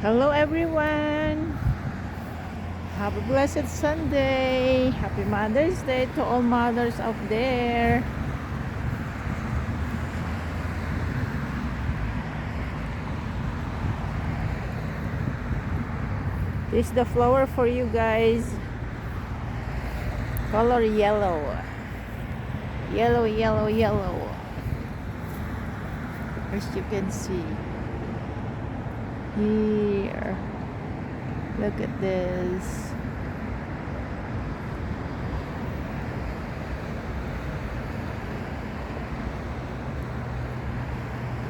Hello everyone. Have a blessed Sunday. Happy Mother's Day to all mothers out there. This is the flower for you guys. Color yellow. Yellow, yellow, yellow. As you can see. Here. Look at this.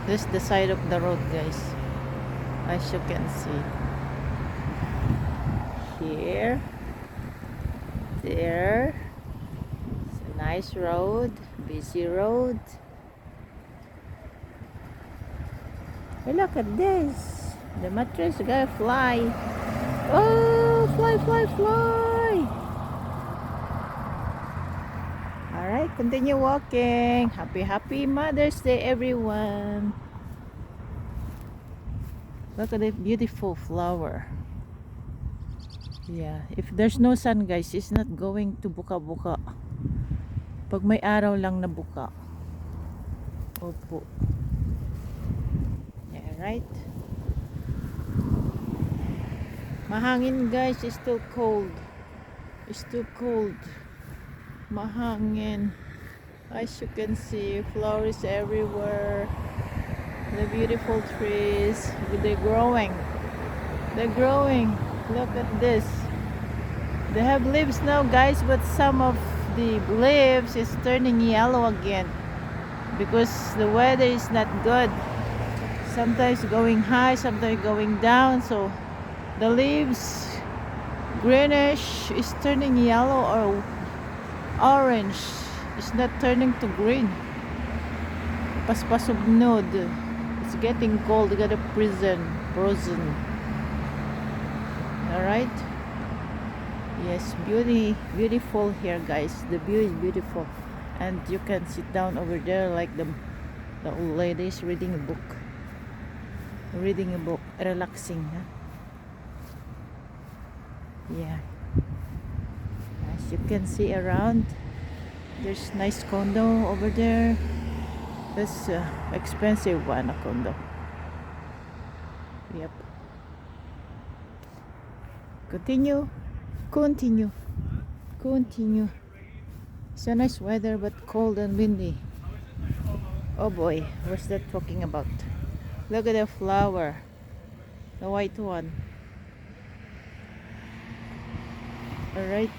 This is the side of the road, guys. As you can see. Here. There. It's a nice road. Busy road. Hey, look at this. The mattress guy fly. Oh, fly, fly, fly. Alright, continue walking. Happy Mother's Day, everyone. Look at the beautiful flower. Yeah, if there's no sun, guys, it's not going to buka-buka. Pag may araw lang na buka. Opo. Yeah, right? Mahangin, guys. It's still cold. It's too cold. Mahangin. As you can see, flowers everywhere. The beautiful trees. They're growing. They're growing. Look at this. They have leaves now, guys, but some of the leaves is turning yellow again because the weather is not good. Sometimes going high, sometimes going down, so the leaves greenish is turning yellow or orange. It's not turning to green. Paspasubnod. It's getting cold. You got a frozen. Alright? Yes, beautiful here, guys. The view is beautiful. And you can sit down over there like the old lady is reading a book. Relaxing, huh? Yeah. As you can see around, there's nice condo over there. That's expensive one, a condo. Yep. Continue. It's a nice weather but cold and windy. Oh boy, what's that talking about? Look at the flower. The white one. Alright.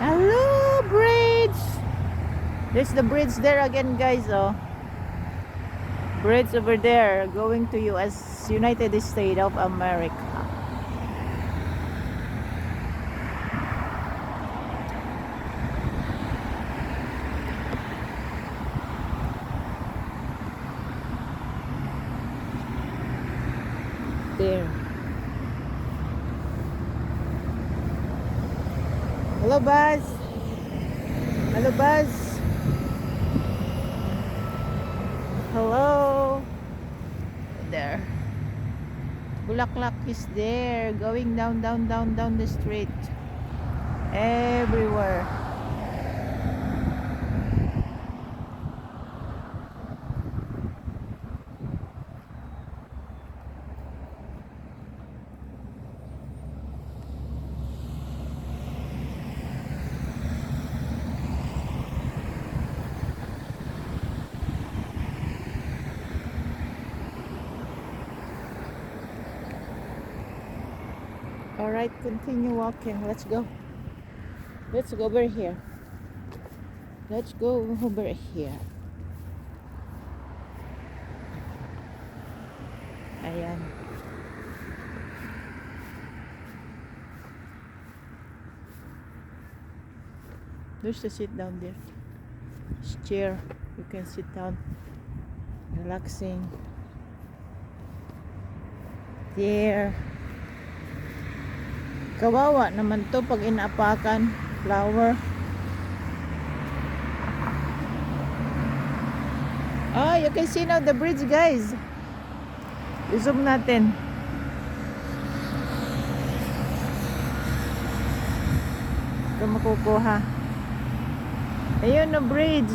Hello, bridge! There's the bridge there again, guys. Oh, bridge over there going to US, United States of America. There. Hello, Buzz. Hello, Buzz. Hello. There. Bulaklak is there. Going down the street. Everywhere. Alright, continue walking. Let's go. Let's go over here. Let's go over here. Ayan. There's a sit down there. It's chair. You can sit down. Relaxing. There. Kawawa naman to pag inaapakan. Flower. Oh, you can see now the bridge, guys. I-zoom natin. Ito makukuha. Ayun na bridge.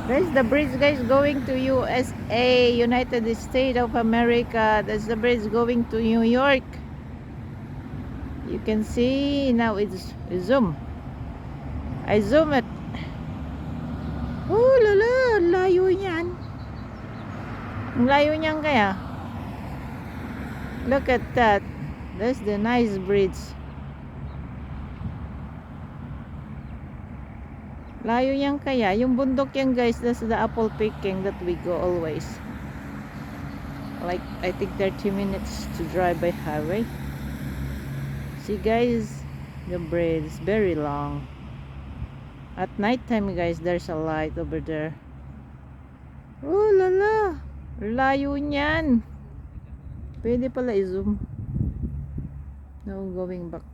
There's the bridge, guys, going to USA, United States of America. That's the bridge going to New York. You can see now it's zoom. I zoom it. Oh, lala, layo niyan. Ang layo niyan kaya. Look at that. That's the nice bridge. Layo yan kaya. Yung bundok yan, guys, that's the apple picking that we go always. Like, I think 30 minutes to drive by highway. See, guys, the bridge is very long. At night time, guys, there's a light over there. Oh, lala. Layo niyan. Pwede pala i-zoom. Now, going back.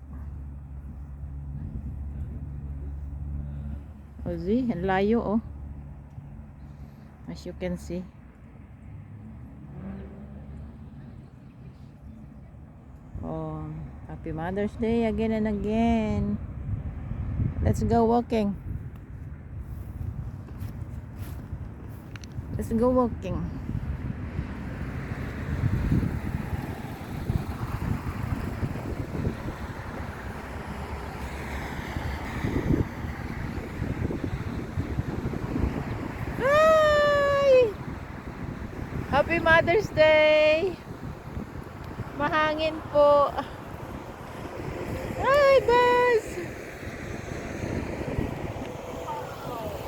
Oh, see? Ang layo, oh. As you can see. Oh, happy Mother's Day again and again. Let's go walking. Let's go walking. Happy Mother's Day! Mahangin po. Hi, Buzz!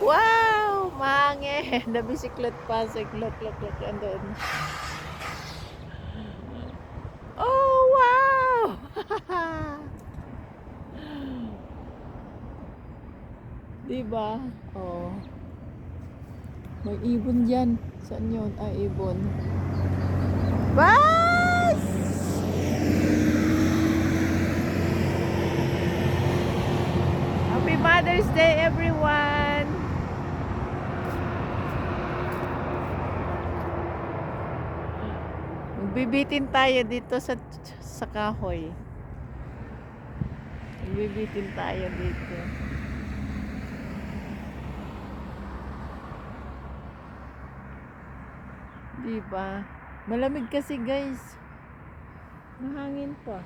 Wow! Mahangin! The bicyclette pasik. Look, andun. Oh, wow! Diba? Oh. May ibon dyan. Saan yun? Ay, ibon. Bus! Happy Mother's Day, everyone! Magbibitin tayo dito sa kahoy. Magbibitin tayo dito. Diba? Malamig kasi, guys. Mahangin pa.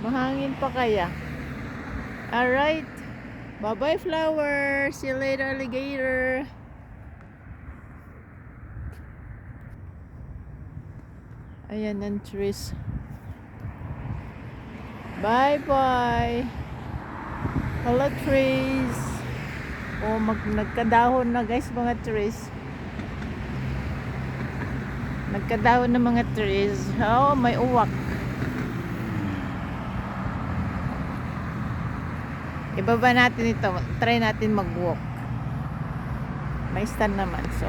Mahangin pa kaya. Alright. Bye-bye, flower. See you later, alligator. Ayan ang trees. Bye-bye. Hello, trees. Oh, nagkadahon na, guys, mga trees. Nagkadahon ng mga trees. Oh, may uwak. Ibaba natin ito. Try natin mag-walk. May stand naman. So,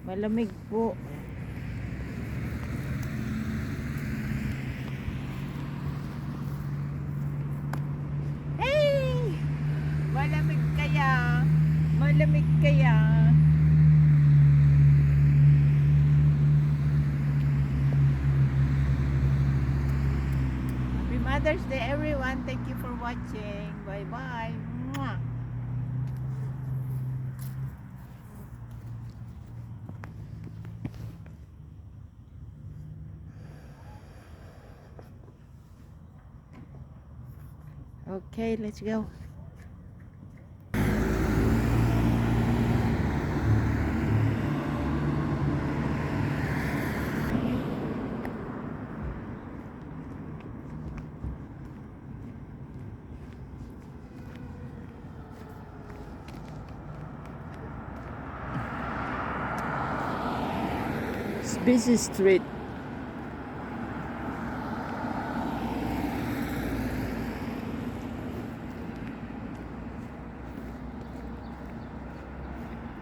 malamig po. Hey! Malamig kaya. Malamig kaya. Happy Mother's Day, everyone. Thank you for watching. Bye-bye. Mwah. Okay, let's go. It's busy street.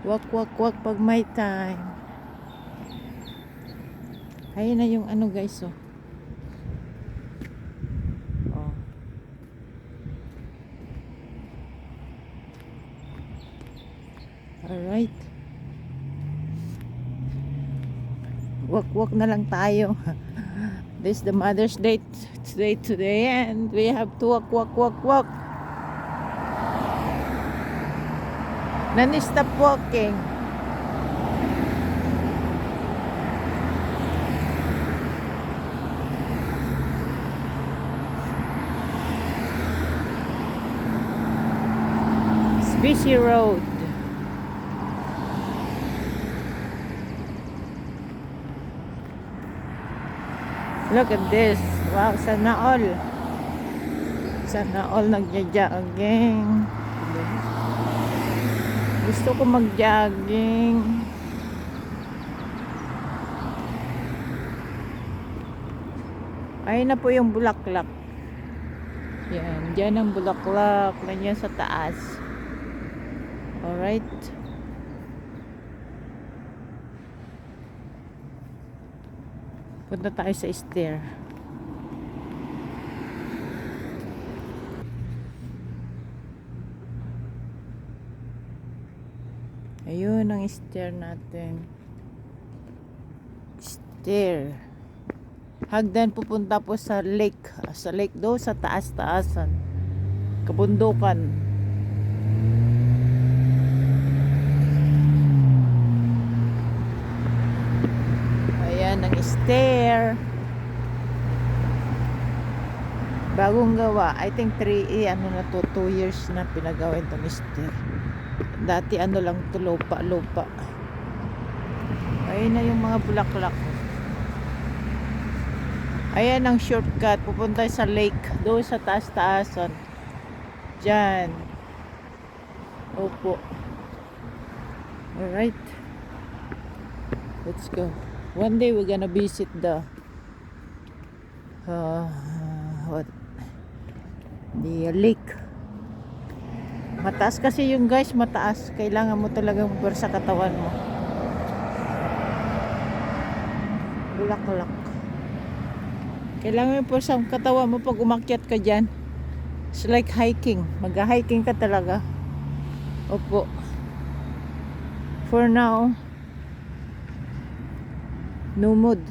Walk, walk, walk pag may time. Ayun na yung ano guys, oh. Oh. Alright. Walk, walk na lang tayo. This is the Mother's Day today and we have to walk, walk, walk, walk. Non-stop walking. It's busy road. Look at this. Wow, sana all. Sana all nagja-jogging. Gusto ko mag-jogging. Ayun na po yung bulaklak. Yan, dyan ang bulaklak. Nandiyan sa taas. Alright. Punta tayo sa stair. Ayun ang stair natin. Stair. Hagdan pupunta po sa lake. Sa lake do sa taas-taasan. Kabundukan. Ayan ang stair. Bagong gawa. I think 2 years na pinagawa itong stair. Dati ano lang to, lupa. Ayun na yung mga bulaklak. Ayan ang shortcut. Pupunta sa lake. Doon sa taas-taasan. Diyan. Opo. Alright. Let's go. One day we're gonna visit the lake. Mataas kasi yung guys, mataas. Kailangan mo talagang sa katawan mo. Bulaklak. Kailangan mo sa katawan mo pag umakyat ka dyan. It's like hiking. Mag-hiking ka talaga. Opo. For now, no mood.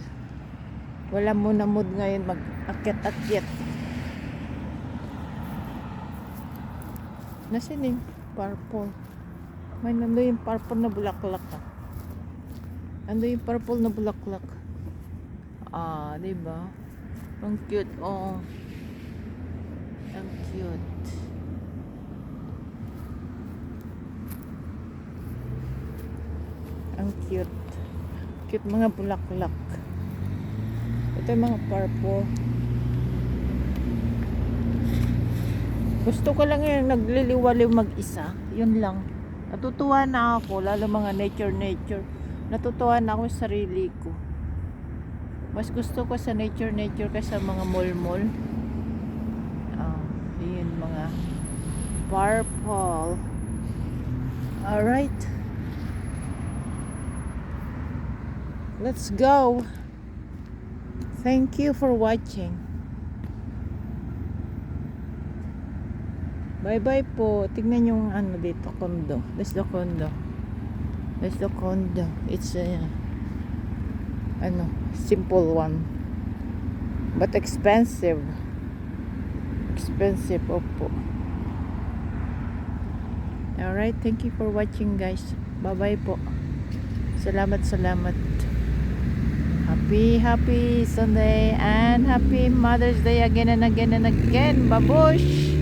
Wala mo na mood ngayon mag-akyat-akyat. Nasaan yung purple? May nando yung purple na bulaklak. Nando yung purple na bulaklak. Ah, diba? Ang cute, oh. Ang cute. Ang cute. Cute mga bulaklak. Ito yung mga purple. Gusto ko lang yung nagliliwaliw mag-isa. Yun lang. Natutuwa na ako. Lalo mga nature. Natutuwa na ako sa sarili ko. Mas gusto ko sa nature kaysa mga mall. Yun mga purple. Alright. Let's go. Thank you for watching. Bye-bye po. Tignan yung ano dito, condo. That's the condo. It's a simple one. But expensive. Opo. Alright, thank you for watching guys. Bye-bye po. Salamat. Happy Sunday and happy Mother's Day again and again. Babush!